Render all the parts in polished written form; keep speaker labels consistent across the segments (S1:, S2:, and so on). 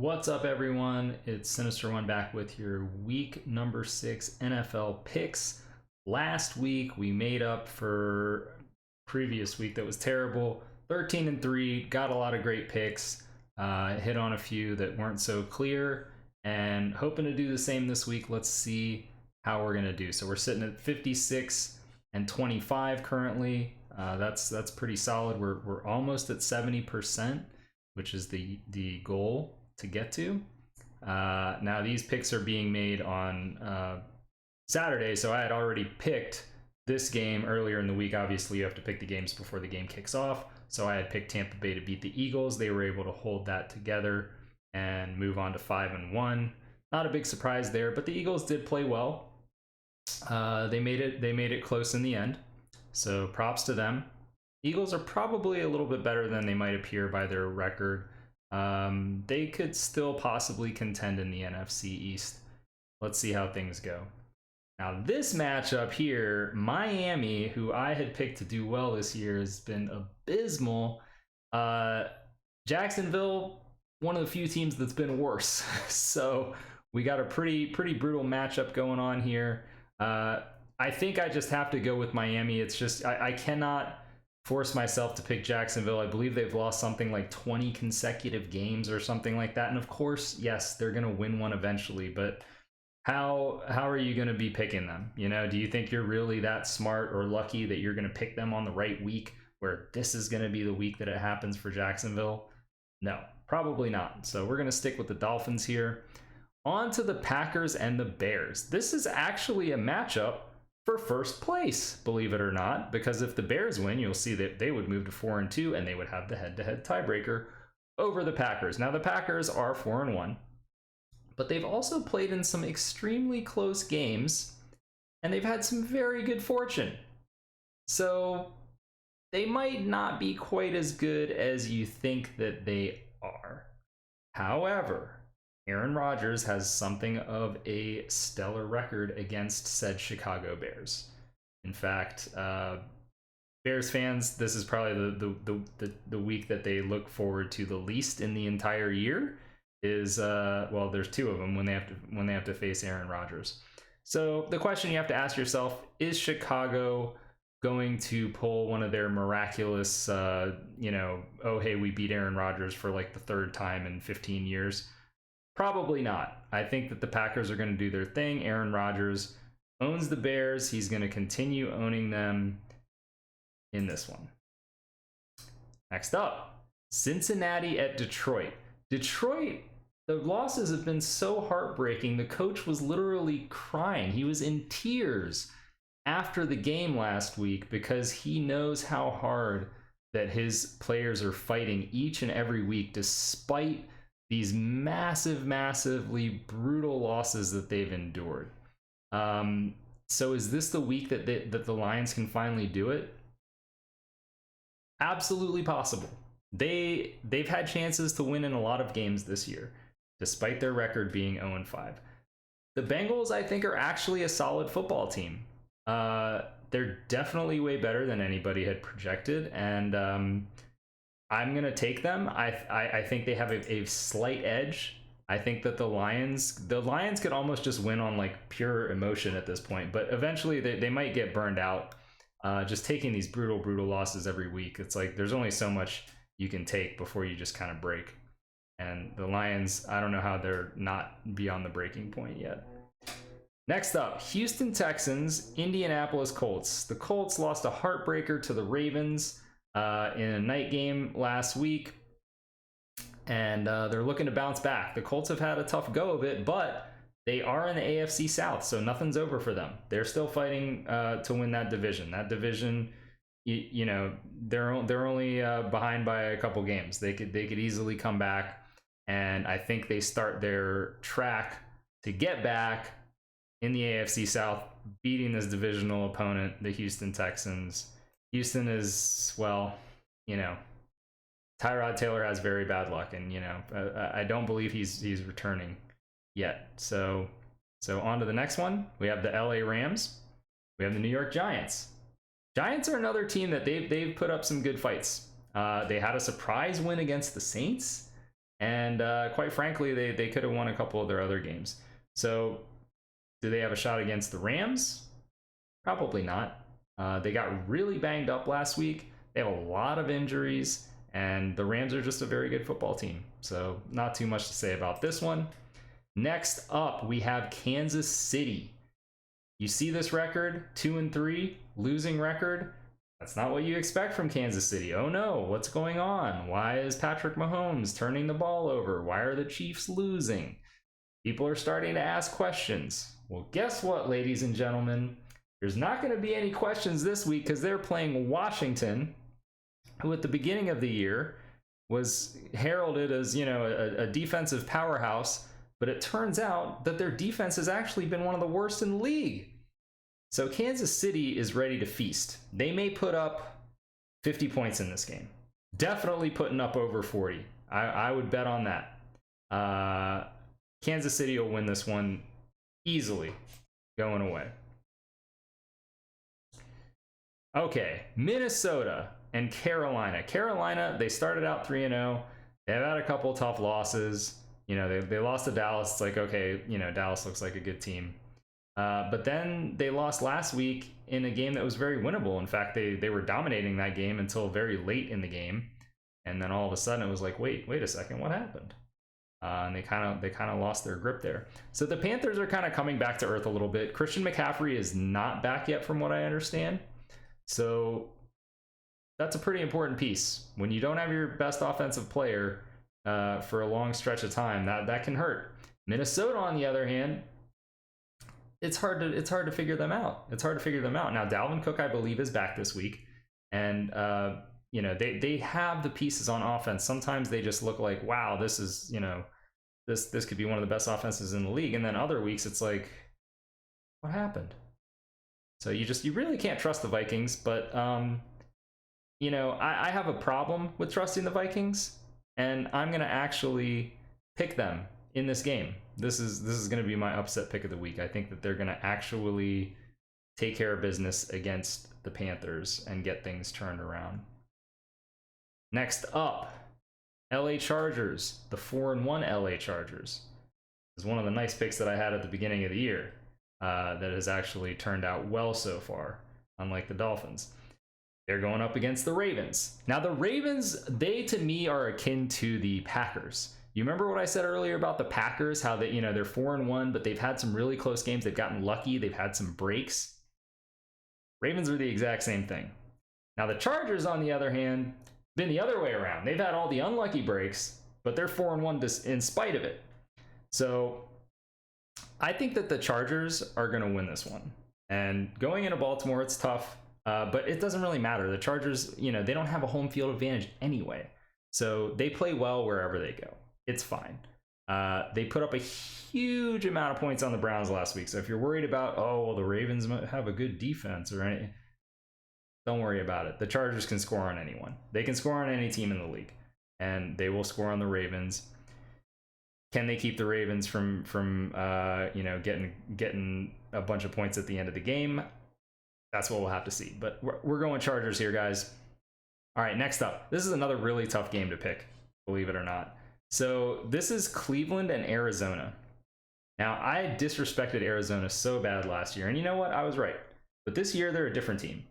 S1: What's up, everyone? It's Sinister One back with your week number 6 NFL picks. Last week we made up for previous week that was terrible. 13-3, got a lot of great picks, hit on a few that weren't so clear, and hoping to do the same this week. Let's see how we're gonna do. So we're sitting at 56 and 25 currently. That's pretty solid. We're almost at 70%, which is the goal to get to. Now these picks are being made on Saturday, so I had already picked this game earlier in the week. Obviously you have to pick the games before the game kicks off, so I had picked Tampa Bay to beat the Eagles. They were able to hold that together and move on to 5-1. Not a big surprise there, but the Eagles did play well. They made it close in the end, so props to them. Eagles are probably a little bit better than they might appear by their record. They could still possibly contend in the NFC East. Let's see how things go. Now this matchup here, Miami, who I had picked to do well this year, has been abysmal. Jacksonville, one of the few teams that's been worse. So we got a pretty brutal matchup going on here. I think I just have to go with Miami. It's just I cannot force myself to pick Jacksonville. I believe they've lost something like 20 consecutive games or something like that. And of course, yes, they're going to win one eventually, but how are you going to be picking them? You know, do you think you're really that smart or lucky that you're going to pick them on the right week where this is going to be the week that it happens for Jacksonville? No, probably not. So we're going to stick with the Dolphins here. On to the Packers and the Bears. This is actually a matchup for first place, believe it or not, because if the Bears win, you'll see that they would move to 4-2 and they would have the head-to-head tiebreaker over the Packers. Now the Packers are 4-1, but they've also played in some extremely close games and they've had some very good fortune. So they might not be quite as good as you think that they are. However, Aaron Rodgers has something of a stellar record against said Chicago Bears. In fact, Bears fans, this is probably the week that they look forward to the least in the entire year. Is well, there's two of them when they have to face Aaron Rodgers. So the question you have to ask yourself is: Chicago going to pull one of their miraculous, oh hey, we beat Aaron Rodgers for like the third time in 15 years? Probably not. I think that the Packers are going to do their thing. Aaron Rodgers owns the Bears. He's going to continue owning them in this one. Next up, Cincinnati at Detroit. Detroit, the losses have been so heartbreaking. The coach was literally crying. He was in tears after the game last week because he knows how hard that his players are fighting each and every week despite these massively brutal losses that they've endured. So is this the week that the Lions can finally do it? Absolutely possible. They've had chances to win in a lot of games this year, despite their record being 0-5. The Bengals, I think, are actually a solid football team. They're definitely way better than anybody had projected, and I'm going to take them. I think they have a slight edge. I think that the Lions could almost just win on like pure emotion at this point, but eventually they might get burned out. Just taking these brutal losses every week. It's like there's only so much you can take before you just kind of break. And the Lions, I don't know how they're not beyond the breaking point yet. Next up, Houston Texans, Indianapolis Colts. The Colts lost a heartbreaker to the Ravens in a night game last week, and they're looking to bounce back. The Colts have had a tough go of it, but they are in the AFC South, so nothing's over for them. They're still fighting to win that division. That division, they're only behind by a couple games. They could easily come back, and I think they start their track to get back in the AFC South, beating this divisional opponent, the Houston Texans. Houston is, well, Tyrod Taylor has very bad luck, and I don't believe he's returning yet. So on to the next one. We have the LA Rams. We have the New York Giants. Giants are another team that they've put up some good fights. They had a surprise win against the Saints, And quite frankly, they could have won a couple of their other games. So do they have a shot against the Rams? Probably not. They got really banged up last week. They have a lot of injuries, and the Rams are just a very good football team. So not too much to say about this one. Next up, we have Kansas City. You see this record, 2-3, losing record. That's not what you expect from Kansas City. Oh no, what's going on? Why is Patrick Mahomes turning the ball over? Why are the Chiefs losing? People are starting to ask questions. Well, guess what, ladies and gentlemen? There's not going to be any questions this week because they're playing Washington, who at the beginning of the year was heralded as, you know, a defensive powerhouse, but it turns out that their defense has actually been one of the worst in the league. So Kansas City is ready to feast. They may put up 50 points in this game. Definitely putting up over 40. I would bet on that. Kansas City will win this one easily, going away. Okay, Minnesota and Carolina. Carolina, they started out 3-0. They've had a couple tough losses. You know, they lost to Dallas. It's like, okay, you know, Dallas looks like a good team. But then they lost last week in a game that was very winnable. In fact, they were dominating that game until very late in the game. And then all of a sudden it was like, wait a second, what happened? And they kind of lost their grip there. So the Panthers are kind of coming back to earth a little bit. Christian McCaffrey is not back yet from what I understand. So that's a pretty important piece. When you don't have your best offensive player for a long stretch of time, that can hurt. Minnesota, on the other hand, it's hard to figure them out. It's hard to figure them out. Now, Dalvin Cook, I believe, is back this week, and you know, they have the pieces on offense. Sometimes they just look like, wow, this is, you know, this could be one of the best offenses in the league. And then other weeks it's like, what happened? So you really can't trust the Vikings. But you know, I have a problem with trusting the Vikings, and I'm gonna actually pick them in this game. This is gonna be my upset pick of the week. I think that they're gonna actually take care of business against the Panthers and get things turned around. Next up, LA Chargers, the 4-1 LA Chargers. This is one of the nice picks that I had at the beginning of the year that has actually turned out well so far, unlike the Dolphins. They're going up against the Ravens. Now, the Ravens, they to me are akin to the Packers. You remember what I said earlier about the Packers, how they, you know, they're 4-1, but they've had some really close games. They've gotten lucky. They've had some breaks. Ravens are the exact same thing. Now, the Chargers, on the other hand, been the other way around. They've had all the unlucky breaks, but they're 4-1 in spite of it. So I think that the Chargers are going to win this one. And going into Baltimore, it's tough, but it doesn't really matter. The Chargers, you know, they don't have a home field advantage anyway. So they play well wherever they go. It's fine. They put up a huge amount of points on the Browns last week. So if you're worried about, oh, well, the Ravens might have a good defense or anything, don't worry about it. The Chargers can score on anyone. They can score on any team in the league, and they will score on the Ravens. Can they keep the Ravens from you know, getting a bunch of points at the end of the game? That's what we'll have to see. But we're going Chargers here, guys. All right, next up. This is another really tough game to pick, believe it or not. So this is Cleveland and Arizona. Now, I disrespected Arizona so bad last year, and you know what? I was right. But this year, they're a different team.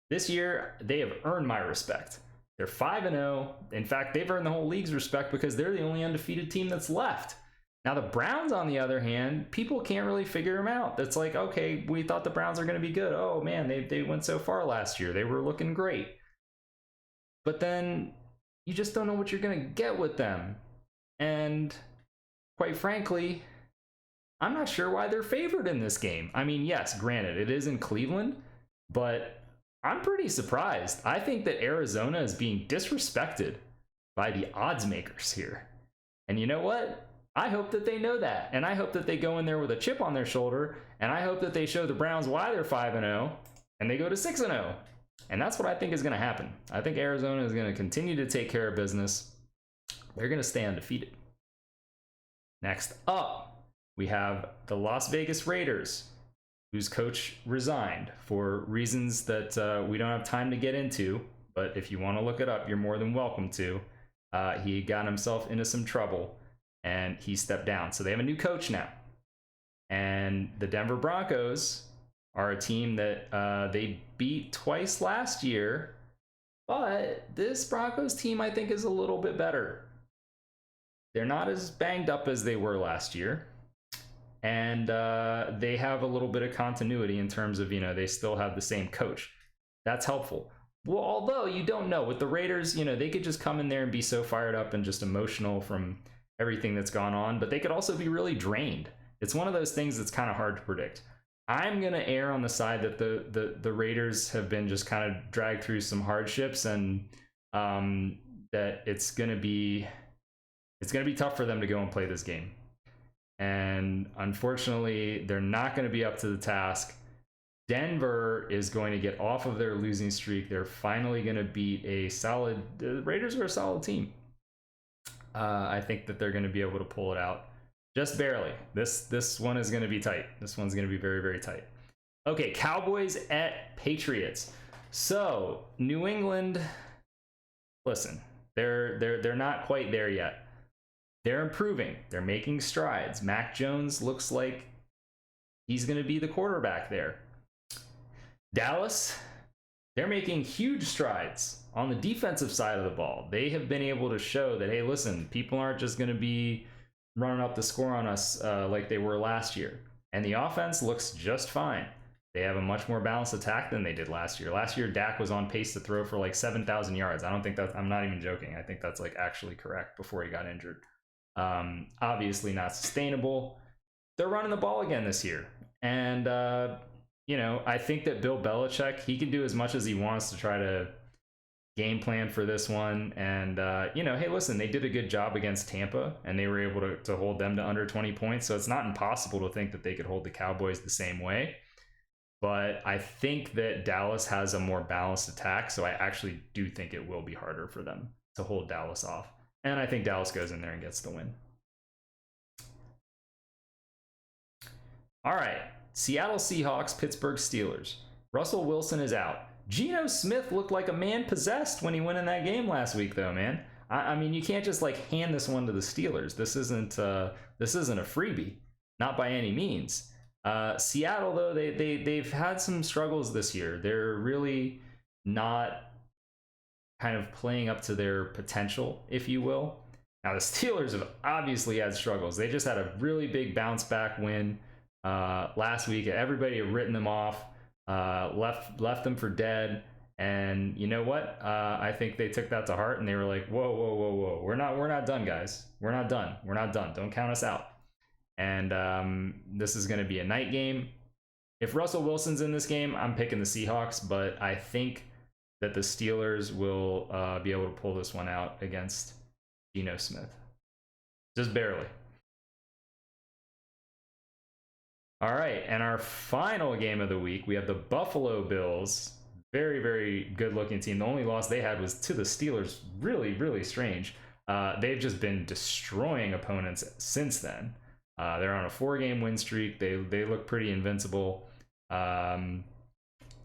S1: This year, they have earned my respect. They're 5-0. In fact, they've earned the whole league's respect because they're the only undefeated team that's left. Now, the Browns, on the other hand, people can't really figure them out. It's like, okay, we thought the Browns are going to be good. Oh, man, they went so far last year. They were looking great. But then you just don't know what you're going to get with them. And quite frankly, I'm not sure why they're favored in this game. I mean, yes, granted, it is in Cleveland, but I'm pretty surprised. I think that Arizona is being disrespected by the odds makers here. And you know what? I hope that they know that. And I hope that they go in there with a chip on their shoulder. And I hope that they show the Browns why they're 5-0 and they go to 6-0. And that's what I think is going to happen. I think Arizona is going to continue to take care of business. They're going to stay undefeated. Next up, we have the Las Vegas Raiders, whose coach resigned for reasons that we don't have time to get into. But if you want to look it up, you're more than welcome to. He got himself into some trouble and he stepped down. So they have a new coach now. And the Denver Broncos are a team that they beat twice last year, but this Broncos team, I think, is a little bit better. They're not as banged up as they were last year. And they have a little bit of continuity in terms of, they still have the same coach. That's helpful. Well, although you don't know, with the Raiders, they could just come in there and be so fired up and just emotional from everything that's gone on, but they could also be really drained. It's one of those things that's kind of hard to predict. I'm going to err on the side that the Raiders have been just kind of dragged through some hardships, and that it's going to be tough for them to go and play this game. And unfortunately, they're not going to be up to the task. Denver is going to get off of their losing streak. They're finally going to beat the Raiders are a solid team. I think that they're going to be able to pull it out. Just barely. This one is going to be tight. This one's going to be very, very tight. Okay, Cowboys at Patriots. So, New England, listen, they're not quite there yet. They're improving. They're making strides. Mac Jones looks like he's going to be the quarterback there. Dallas, they're making huge strides on the defensive side of the ball. They have been able to show that, hey, listen, people aren't just going to be running up the score on us like they were last year. And the offense looks just fine. They have a much more balanced attack than they did last year. Last year, Dak was on pace to throw for like 7,000 yards. I'm not even joking. I think that's like actually correct before he got injured. Obviously not sustainable. They're running the ball again this year. And, I think that Bill Belichick, he can do as much as he wants to try to game plan for this one. And, hey, listen, they did a good job against Tampa, and they were able to hold them to under 20 points. So it's not impossible to think that they could hold the Cowboys the same way. But I think that Dallas has a more balanced attack. So I actually do think it will be harder for them to hold Dallas off. And I think Dallas goes in there and gets the win. All right. Seattle Seahawks, Pittsburgh Steelers. Russell Wilson is out. Geno Smith looked like a man possessed when he went in that game last week, though, man. I mean, you can't just like hand this one to the Steelers. This isn't a freebie, not by any means. Seattle, though, they've had some struggles this year. They're really not kind of playing up to their potential, if you will. Now, the Steelers have obviously had struggles. They just had a really big bounce back win last week. Everybody had written them off, left them for dead. And you know what? I think they took that to heart, and they were like, whoa. We're not done, guys. We're not done. Don't count us out. And this is going to be a night game. If Russell Wilson's in this game, I'm picking the Seahawks, but I think that the Steelers will be able to pull this one out against Geno Smith. Just barely. All right, and our final game of the week, we have the Buffalo Bills. Very, very good-looking team. The only loss they had was to the Steelers. Really, really strange. They've just been destroying opponents since then. They're on a 4-game win streak. They look pretty invincible.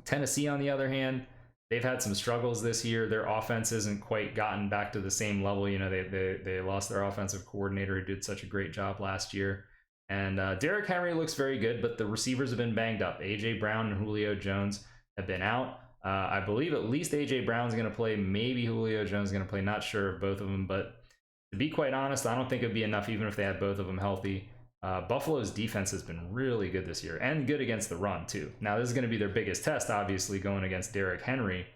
S1: Tennessee, on the other hand, they've had some struggles this year. Their offense hasn't quite gotten back to the same level. They lost their offensive coordinator who did such a great job last year. And Derrick Henry looks very good, but the receivers have been banged up. A.J. Brown and Julio Jones have been out. I believe at least A.J. Brown's going to play. Maybe Julio Jones is going to play. Not sure of both of them. But to be quite honest, I don't think it would be enough even if they had both of them healthy. Buffalo's defense has been really good this year and good against the run, too. Now, this is going to be their biggest test, obviously, going against Derrick Henry.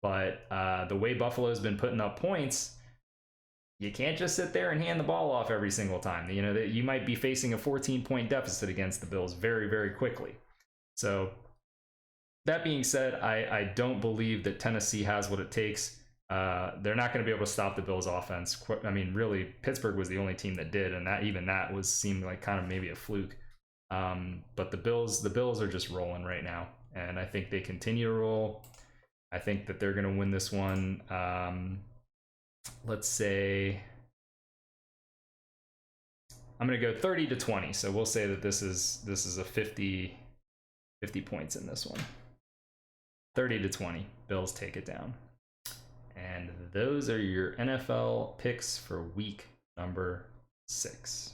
S1: But the way Buffalo's been putting up points, you can't just sit there and hand the ball off every single time. You might be facing a 14-point deficit against the Bills very, very quickly. So that being said, I don't believe that Tennessee has what it takes. They're not going to be able to stop the Bills' offense. I mean, really, Pittsburgh was the only team that did, and that seemed like kind of maybe a fluke. But the Bills are just rolling right now, and I think they continue to roll. I think that they're going to win this one. Let's say I'm going to go 30-20. So we'll say that this is a 50 points in this one. 30-20. Bills take it down. And those are your NFL picks for week number 6.